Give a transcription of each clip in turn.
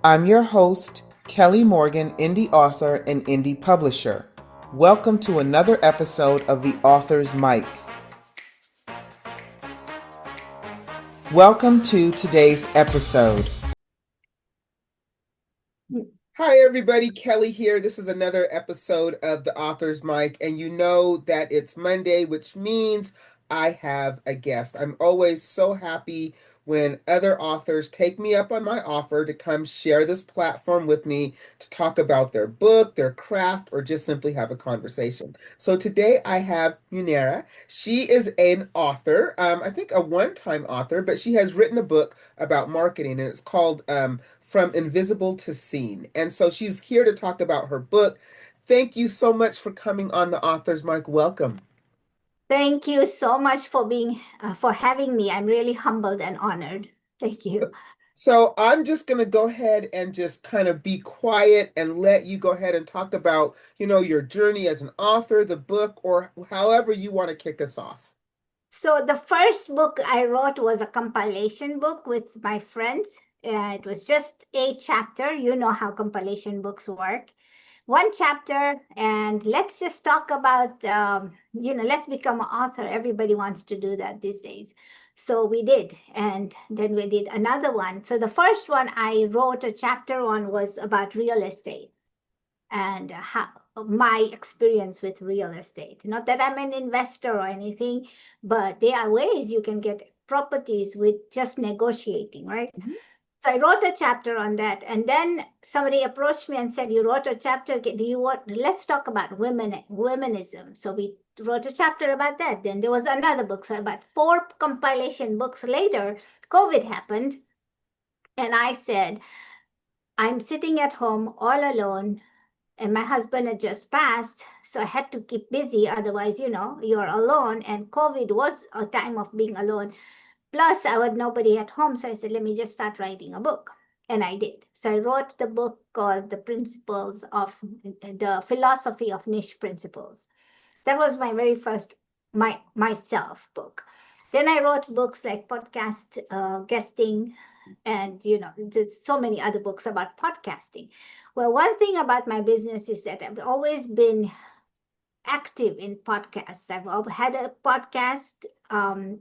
I'm your host, Kelly Morgan, indie author and indie publisher. Welcome to another episode of The Author's Mic. Welcome to today's episode. Hi, everybody. Kelly here. This is another episode of The Author's Mic, and you know that it's Monday, which means I have a guest. I'm always so happy when other authors take me up on my offer to come share this platform with me to talk about their book, their craft, or just simply have a conversation. So today I have Munira. She is an author, I think a one-time author, but she has written a book about marketing, and it's called From Invisible to Seen. And so she's here to talk about her book. Thank you so much for coming on the Author's Mic. Welcome. Thank you so much for having me. I'm really humbled and honored. Thank you. So I'm just going to go ahead and just kind of be quiet and let you go ahead and talk about, your journey as an author, the book, or however you want to kick us off. So the first book I wrote was a compilation book with my friends. It was just a chapter. You know how compilation books work. One chapter, and let's just talk about, let's become an author. Everybody wants to do that these days. So we did. And then we did another one. So the first one I wrote a chapter on was about real estate and how my experience with real estate. Not that I'm an investor or anything, but there are ways you can get properties with just negotiating, right? Mhm. So I wrote a chapter on that, and then somebody approached me and said, "You wrote a chapter. Do you want? Let's talk about womenism." So we wrote a chapter about that. Then there was another book. So about 4 compilation books later, COVID happened, and I said, "I'm sitting at home all alone, and my husband had just passed, so I had to keep busy. Otherwise, you're alone, and COVID was a time of being alone. Plus, I had nobody at home, so I said, let me just start writing a book." And I did. So I wrote the book called The Philosophy of Niche Principles. That was my very first myself book. Then I wrote books like podcast guesting, and there's so many other books about podcasting. Well, one thing about my business is that I've always been active in podcasts. I've had a podcast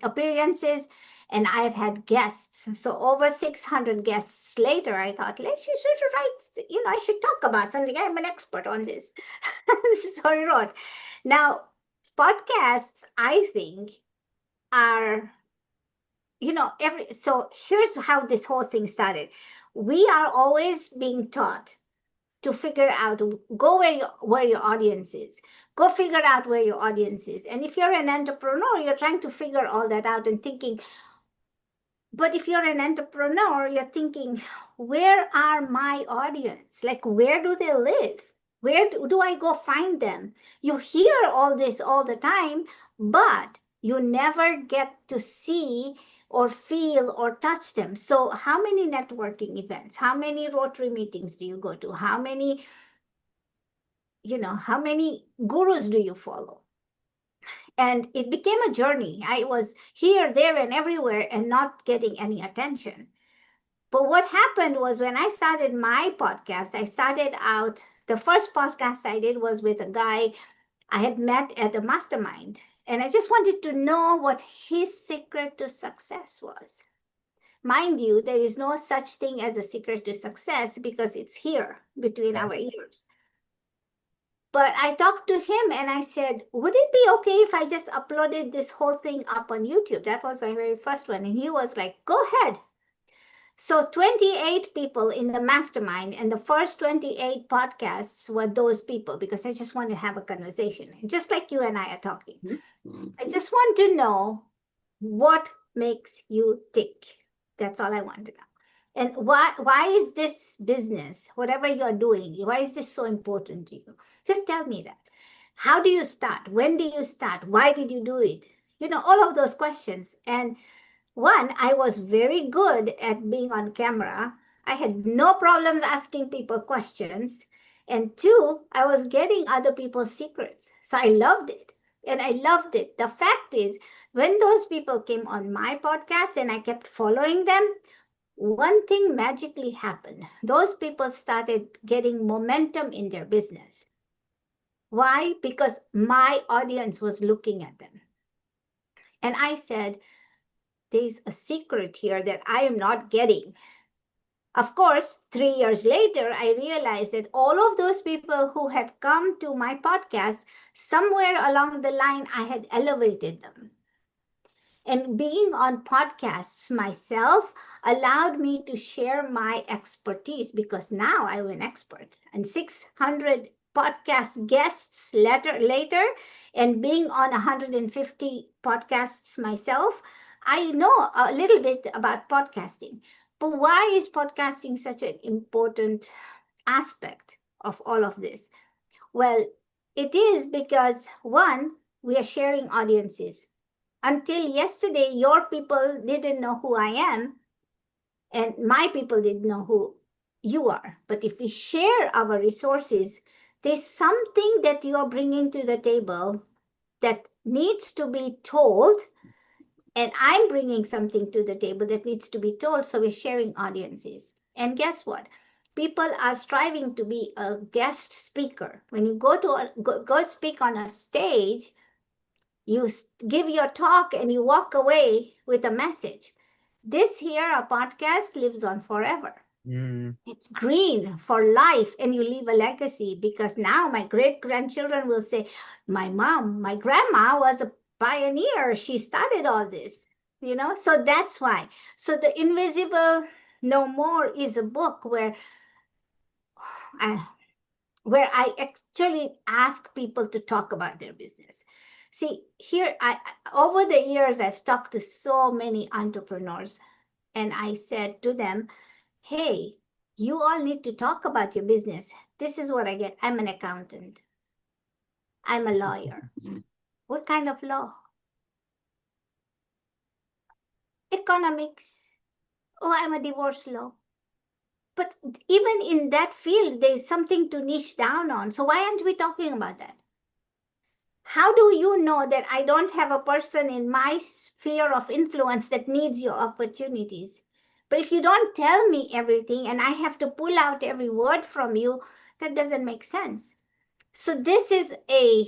appearances, and I've had guests. So over 600 guests later, I thought, let's you should write, I should talk about something. I'm an expert on this. So I wrote. Now, podcasts, I think, are, so here's how this whole thing started. We are always being taught to figure out, go where your audience is. Go figure out where your audience is. And if you're an entrepreneur, you're trying to figure all that out and thinking, but if you're an entrepreneur, you're thinking, where are my audience? Like, where do they live? Where do I go find them? You hear all this all the time, but you never get to see or feel or touch them. So how many networking events, how many Rotary meetings do you go to? How many gurus do you follow? And it became a journey. I was here, there, and everywhere and not getting any attention. But what happened was when I started my podcast, I started out, the first podcast I did was with a guy I had met at a mastermind. And I just wanted to know what his secret to success was. Mind you, there is no such thing as a secret to success because it's here between Right. our ears. But I talked to him and I said, would it be okay if I just uploaded this whole thing up on YouTube? That was my very first one. And he was like, go ahead. So 28 people in the mastermind, and the first 28 podcasts were those people because I just want to have a conversation. Just like you and I are talking. Mhm. I just want to know what makes you tick. That's all I want to know. And why is this business, whatever you're doing, why is this so important to you? Just tell me that. How do you start? When do you start? Why did you do it? All of those questions. And one, I was very good at being on camera. I had no problems asking people questions. And two, I was getting other people's secrets. So I loved it. And I loved it. The fact is, when those people came on my podcast and I kept following them, one thing magically happened. Those people started getting momentum in their business. Why? Because my audience was looking at them. And I said, there's a secret here that I am not getting. Of course, 3 years later, I realized that all of those people who had come to my podcast, somewhere along the line, I had elevated them. And being on podcasts myself allowed me to share my expertise because now I'm an expert. And 600 podcast guests later, and being on 150 podcasts myself, I know a little bit about podcasting. But why is podcasting such an important aspect of all of this? Well, it is because one, we are sharing audiences. Until yesterday, your people didn't know who I am, and my people didn't know who you are. But if we share our resources, there's something that you are bringing to the table that needs to be told, and I'm bringing something to the table that needs to be told. So we're sharing audiences. And guess what? People are striving to be a guest speaker. When you go speak on a stage, you give your talk and you walk away with a message. This here, a podcast, lives on forever. Mm. It's green for life, and you leave a legacy because now my great grandchildren will say, my mom, my grandma was a pioneer. She started all this, So that's why. So, The Invisible No More is a book uh, where I actually ask people to talk about their business. See, here, over the years, I've talked to so many entrepreneurs, and I said to them, hey, you all need to talk about your business. This is what I get. I'm an accountant. I'm a lawyer. What kind of law? Economics. Oh, I'm a divorce law. But even in that field, there's something to niche down on. So why aren't we talking about that? How do you know that I don't have a person in my sphere of influence that needs your opportunities? But if you don't tell me everything and I have to pull out every word from you, that doesn't make sense. So this is a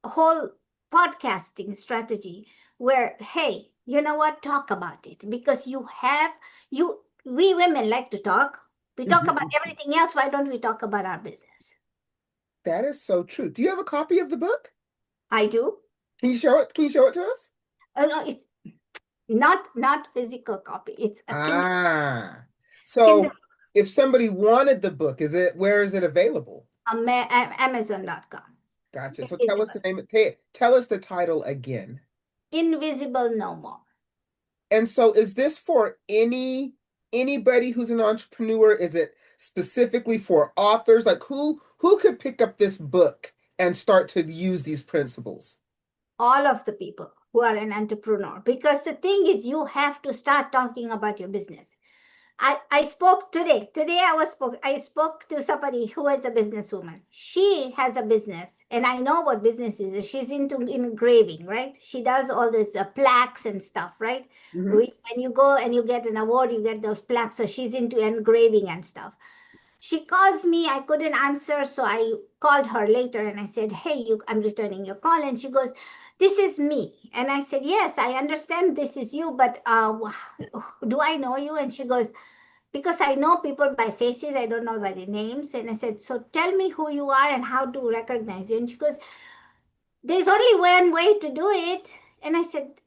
whole podcasting strategy where, hey, you know what? Talk about it because we women like to talk. We talk about everything else. Why don't we talk about our business? That is so true. Do you have a copy of the book? I do. Can you show it? Can you show it to us? Oh no, it's not physical copy. It's a Ah, Kindle, so if somebody wanted the book, where is it available? Amazon.com. Gotcha. So tell us Invisible. the name. Tell us the title again. Invisible no more. And so is this for anybody who's an entrepreneur? Is it specifically for authors? Like who could pick up this book and start to use these principles? All of the people who are an entrepreneur. Because the thing is, you have to start talking about your business. I spoke today. I spoke to somebody who is a businesswoman. She has a business, and I know what business is. She's into engraving, right? She does all this plaques and stuff, right? Hmm. When you go and you get an award, you get those plaques. So she's into engraving and stuff. She calls me. I couldn't answer, so I called her later and I said, "Hey, I'm returning your call." And she goes, "This is me." And I said, "Yes, I understand this is you, but do I know you?" And she goes, "Because I know people by faces, I don't know by the names." And I said, "So tell me who you are and how to recognize you." And she goes, "There's only one way to do it." And I said,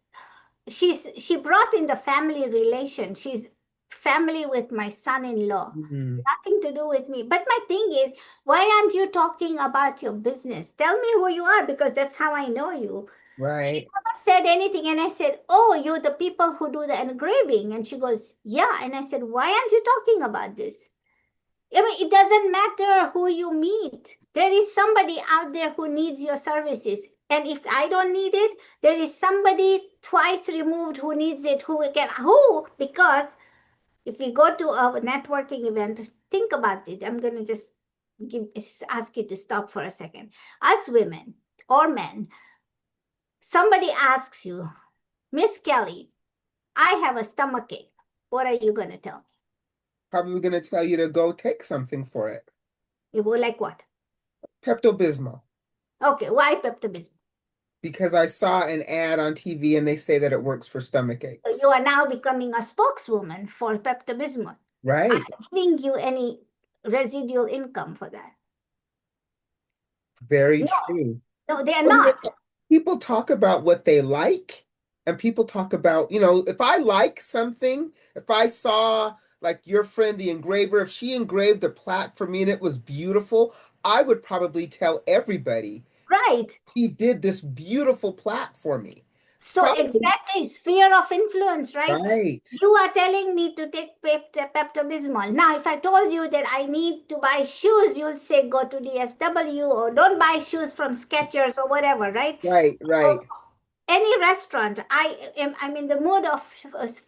she brought in the family relation. She's family with my son-in-law. Hmm. Nothing to do with me. But my thing is, why aren't you talking about your business? Tell me who you are because that's how I know you. She Right. never said anything. And I said, "Oh, you're the people who do the engraving." And she goes, "Yeah." And I said, "Why aren't you talking about this?" I mean, it doesn't matter who you meet. There is somebody out there who needs your services. And if I don't need it, there is somebody twice removed who needs it, because if we go to a networking event, think about it. I'm going to just ask you to stop for a second. As women or men, somebody asks you, "Miss Kelly, I have a stomachache. What are you going to tell Probably going to tell you to go take something for it. me? You will like what? Pepto-Bismol. Okay, why Pepto-Bismol? Because I saw an ad on TV and they say that it works for stomach So aches. you are now becoming a spokeswoman for Pepto-Bismol. Are Right. they giving you any residual income for that? Very No, true. no, they are Well, not. people talk about what they like, and people talk about, if I like something, if I saw like your friend, the engraver, if she engraved a plaque for me and it was beautiful, I would probably tell everybody Right. he did this beautiful plaque for me. So Probably. exactly, sphere of influence, right? Right. You are telling me to take Pepto-Bismol. Now, if I told you that I need to buy shoes, you'll say go to DSW or don't buy shoes from Skechers or whatever, right? Right. So Right. any restaurant, I'm in the mood of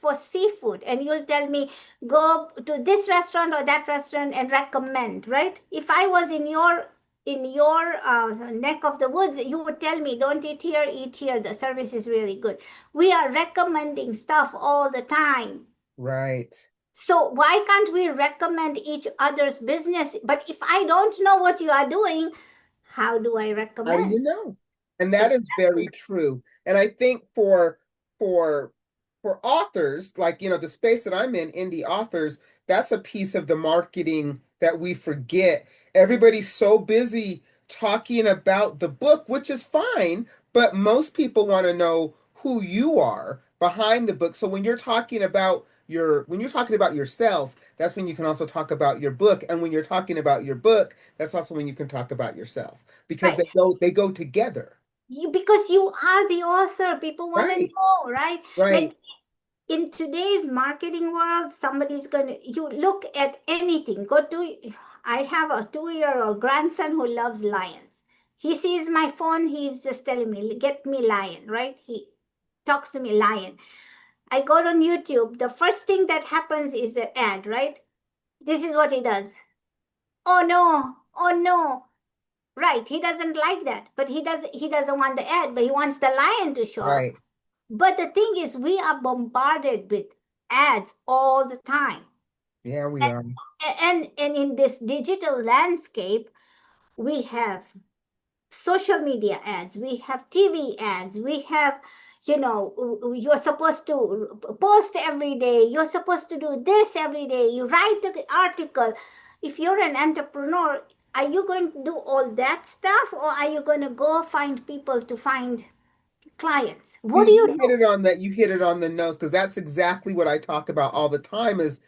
for seafood, and you'll tell me go to this restaurant or that restaurant and recommend, right? If I was in your neck of the woods, you would tell me don't eat here, eat here, the service is really good. We are recommending stuff all the time. Right. So why can't we recommend each other's business? But if I don't know what you are doing, how do I How do you recommend? know? And that is Exactly. very true. And I think for for authors, like the space that I'm in, indie authors, that's a piece of the marketing that we forget. Everybody's so busy talking about the book, which is fine, but most people want to know who you are behind the book. So when you're talking about yourself, that's when you can also talk about your book. And when you're talking about your book, that's also when you can talk about yourself because Right. they go together. Because you are the author, people want to Right. know, right? Right. Like in today's marketing world, somebody's going to, you look at anything, I have a 2-year-old grandson who loves lions. He sees my phone, he's just telling me, get me lion, right? He talks to me lion. I go on YouTube, the first thing that happens is an ad, right? This is what he does. Oh no, oh no. Right, he doesn't like that, but he doesn't want the ad, but he wants the lion to show up. Right. But the thing is, we are bombarded with ads all the time. Yeah, we are. And in this digital landscape, we have social media ads, we have TV ads, we have, you're supposed to post every day, you're supposed to do this every day, you write the article. If you're an entrepreneur, are you going to do all that stuff, or are you going to go find people to find clients? What do you You do? hit it on that. You hit it on the nose because that's exactly what I talk about all the time is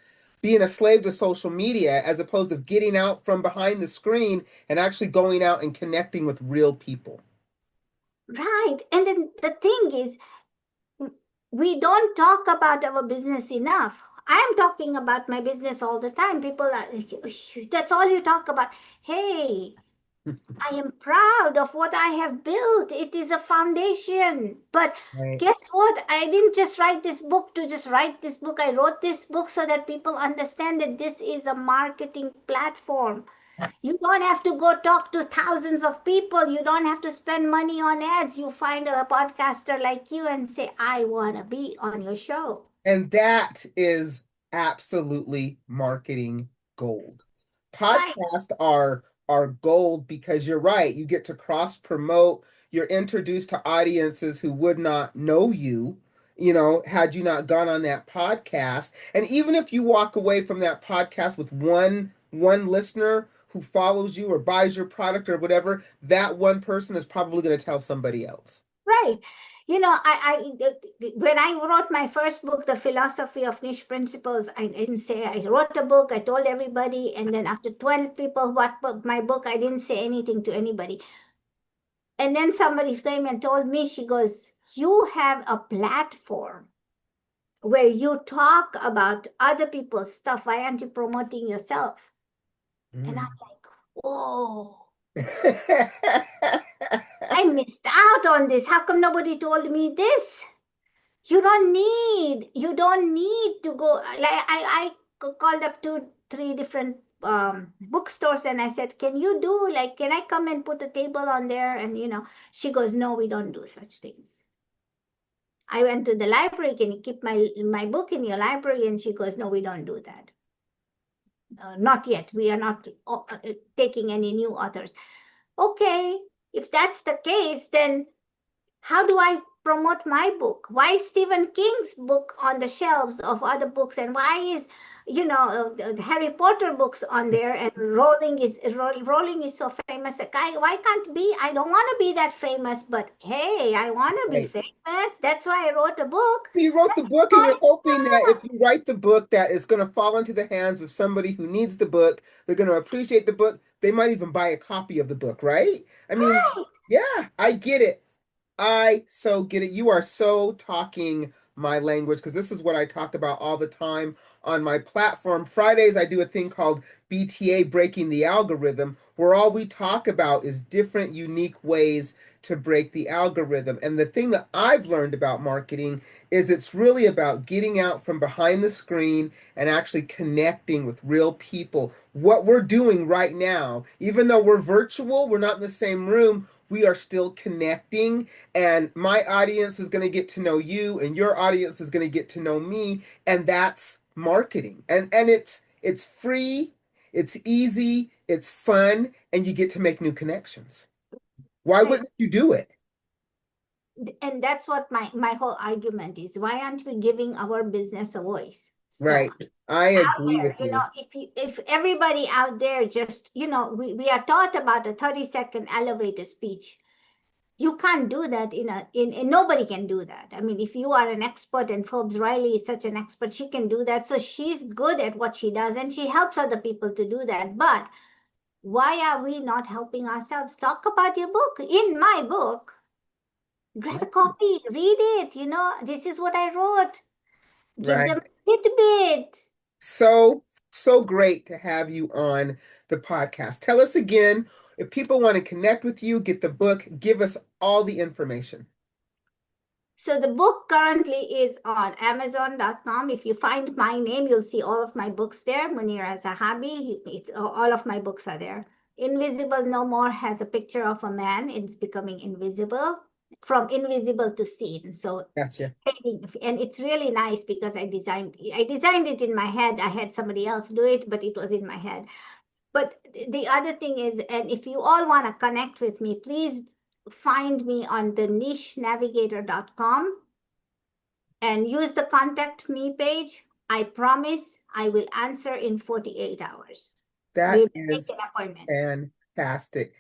being a slave to social media as opposed to getting out from behind the screen and actually going out and connecting with real people. Right. And then the thing is, we don't talk about our business enough. I am talking about my business all the time. People are, that's all you talk about. Hey, I am proud of what I have built. It is a foundation. But Right. guess what? I didn't just write this book to just write this book. I wrote this book so that people understand that this is a marketing platform. You don't have to go talk to thousands of people. You don't have to spend money on ads. You find a podcaster like you and say, I want to be on your show. And that is absolutely marketing gold. Right. Podcasts are gold because you're right. You get to cross promote. You're introduced to audiences who would not know you, had you not gone on that podcast. And even if you walk away from that podcast with one listener who follows you or buys your product or whatever, that one person is probably going to tell somebody else. Right. When I wrote my first book, The Philosophy of Niche Principles, I didn't say I wrote a book, I told everybody. And then after 12 people bought my book, I didn't say anything to anybody. And then somebody came and told me, she goes, you have a platform where you talk about other people's stuff. Why aren't you promoting yourself? And I'm Mm. like, whoa, I missed out on this. How come nobody told me this? You don't need to go. Like I called up 2 3 different bookstores and I said, can I come and put a table on there? And she goes, no, we don't do such things. I went to the library, can you keep my book in your library? And she goes, no, we don't do that. Not yet. We are not taking any new authors. Okay, if that's the case, then how do I promote my book? Why is Stephen King's book on the shelves of other books, and why is the Harry Potter books on there, and Rowling is so famous? Why can't be? I don't want to be that famous, but hey, I want to be Right. famous. That's why I wrote a book. You wrote the That's book and you're hoping that why. if you write the book that is going to fall into the hands of somebody who needs the book, they're going to appreciate the book. They might even buy a copy of the book, right? I mean, Right. yeah, I get it. I so get it. You are so talking my language because this is what I talk about all the time on my platform. Fridays, I do a thing called BTA Breaking the Algorithm, where all we talk about is different, unique ways to break the algorithm. And the thing that I've learned about marketing is it's really about getting out from behind the screen and actually connecting with real people. What we're doing right now, even though we're virtual, we're not in the same room, we are still connecting, and my audience is going to get to know you and your audience is going to get to know me, and that's marketing. And it's free, it's easy, it's fun, and you get to make new connections. Why Right. wouldn't you do it? And that's what my whole argument is. Why aren't we giving our business a voice? So Right. I out agree there, with you. if everybody out there just, we are taught about a 30-second elevator speech. You can't do that in nobody can do that. I mean, if you are an expert, and Forbes Riley is such an expert, she can do that. So she's good at what she does, and she helps other people to do that. But why are we not helping ourselves? Talk about your book. In my book, grab a copy, read it. This is what I wrote. Give them Right. a tidbit. So, so great to have you on the podcast. Tell us again, if people want to connect with you, get the book, give us all the information. So the book currently is on Amazon.com. If you find my name, you'll see all of my books there. Munira Zahabi. It's all of my books are there. Invisible No More has a picture of a man. It's becoming invisible, from invisible to seen. So, Gotcha. and it's really nice because I designed it in my head. I had somebody else do it, but it was in my head. But the other thing is, and if you all want to connect with me, please find me on the nichenavigator.com and use the contact me page. I promise I will answer in 48 hours. That We'll make is an appointment. fantastic.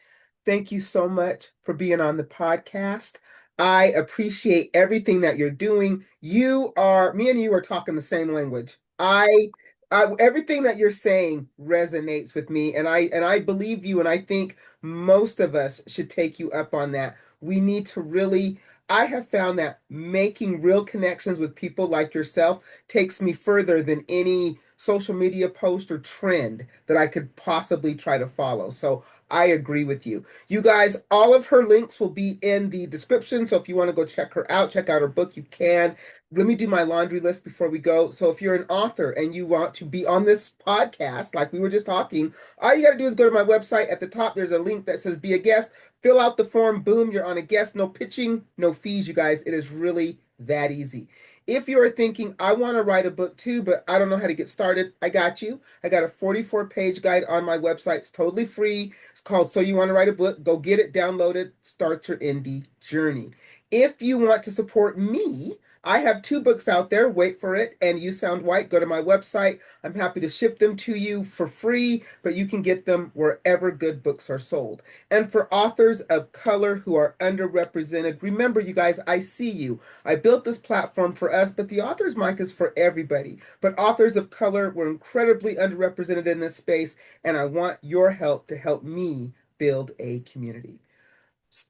Thank you so much for being on the podcast. I appreciate everything that you're doing. Me and you are talking the same language. Everything that you're saying resonates with me, and I believe you, and I think most of us should take you up on that. We need to really, I have found that making real connections with people like yourself takes me further than any social media post or trend that I could possibly try to follow. So I agree with you. You guys, all of her links will be in the description. So if you want to go check her out, check out her book, you can. Let me do my laundry list before we go. So if you're an author and you want to be on this podcast, like we were just talking, all you got to do is go to my website. At the top, there's a link that says be a guest. Fill out the form. Boom, you're on a guest. No pitching, no fees, you guys. It is really that easy. If you're thinking, I want to write a book too, but I don't know how to get started, I got you. I got a 44-page guide on my website. It's totally free. It's called So You Want to Write a Book. Go get it, download it, start your indie journey. If you want to support me, I have two books out there. Wait for it. And You Sound White. Go to my website. I'm happy to ship them to you for free, but you can get them wherever good books are sold. And for authors of color who are underrepresented, remember, you guys, I see you. I built this platform for us, but the author's mic is for everybody. But authors of color were incredibly underrepresented in this space, and I want your help to help me build a community.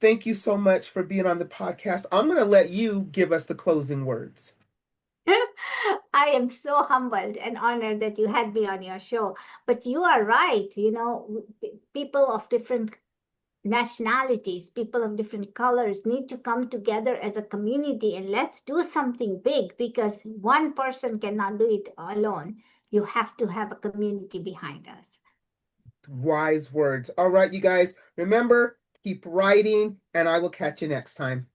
Thank you so much for being on the podcast. I'm going to let you give us the closing words. I am so humbled and honored that you had me on your show. But you are right. People of different nationalities, people of different colors need to come together as a community, and let's do something big, because one person cannot do it alone. You have to have a community behind us. Wise words. All right, you guys, remember, keep writing, and I will catch you next time.